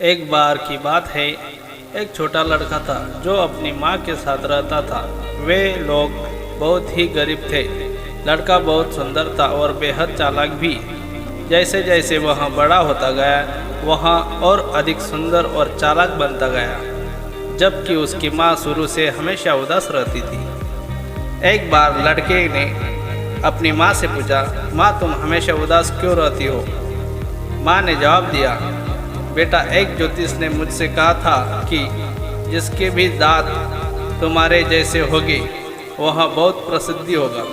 एक बार की बात है, एक छोटा लड़का था जो अपनी माँ के साथ रहता था। वे लोग बहुत ही गरीब थे। लड़का बहुत सुंदर था और बेहद चालाक भी। जैसे जैसे वह बड़ा होता गया, वह और अधिक सुंदर और चालाक बनता गया, जबकि उसकी माँ शुरू से हमेशा उदास रहती थी। एक बार लड़के ने अपनी माँ से पूछा, माँ तुम हमेशा उदास क्यों रहती हो? माँ ने जवाब दिया, बेटा एक ज्योतिष ने मुझसे कहा था कि जिसके भी दांत तुम्हारे जैसे होंगे वह बहुत प्रसिद्धि होगा।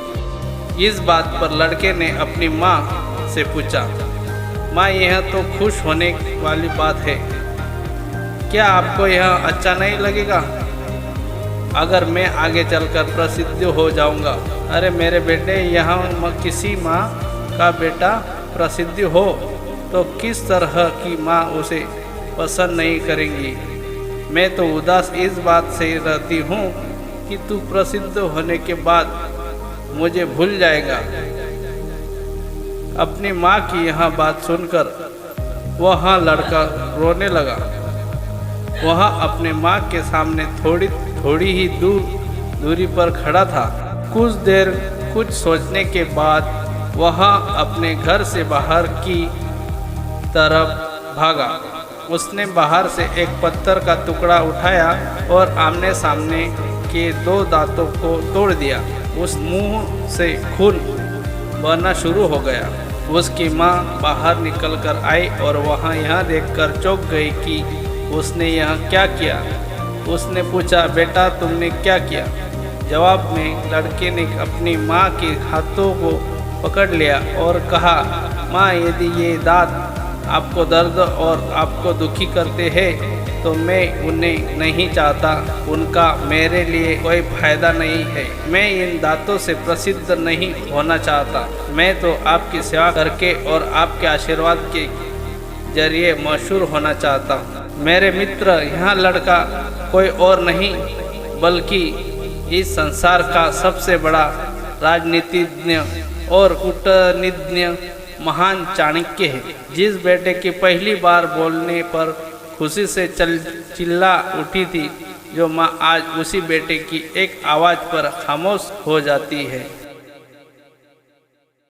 इस बात पर लड़के ने अपनी माँ से पूछा, माँ यह तो खुश होने वाली बात है, क्या आपको यह अच्छा नहीं लगेगा अगर मैं आगे चलकर प्रसिद्ध हो जाऊंगा? अरे मेरे बेटे, यहाँ किसी माँ का बेटा प्रसिद्ध हो तो किस तरह की माँ उसे पसंद नहीं करेंगी। मैं तो उदास इस बात से रहती हूँ कि तू प्रसिद्ध होने के बाद मुझे भूल जाएगा। अपनी माँ की यह बात सुनकर वह लड़का रोने लगा। वह अपने माँ के सामने थोड़ी ही दूरी पर खड़ा था। कुछ देर कुछ सोचने के बाद वह अपने घर से बाहर की तरफ भागा। उसने बाहर से एक पत्थर का टुकड़ा उठाया और आमने सामने के दो दांतों को तोड़ दिया। उस मुंह से खून बहना शुरू हो गया। उसकी माँ बाहर निकलकर आई और वहाँ यह देखकर चौंक गई कि उसने यह क्या किया। उसने पूछा, बेटा तुमने क्या किया? जवाब में लड़के ने अपनी माँ के हाथों को पकड़ लिया और कहा, माँ यदि ये दांत आपको दर्द और आपको दुखी करते हैं तो मैं उन्हें नहीं चाहता। उनका मेरे लिए कोई फायदा नहीं है। मैं इन दांतों से प्रसिद्ध नहीं होना चाहता। मैं तो आपकी सेवा करके और आपके आशीर्वाद के जरिए मशहूर होना चाहता हूँ। मेरे मित्र, यह लड़का कोई और नहीं बल्कि इस संसार का सबसे बड़ा राजनीतिज्ञ और कूटनीतिज्ञ महान चाणक्य है, जिस बेटे की पहली बार बोलने पर खुशी से चिल्ला उठी थी, जो माँ आज उसी बेटे की एक आवाज़ पर खामोश हो जाती है।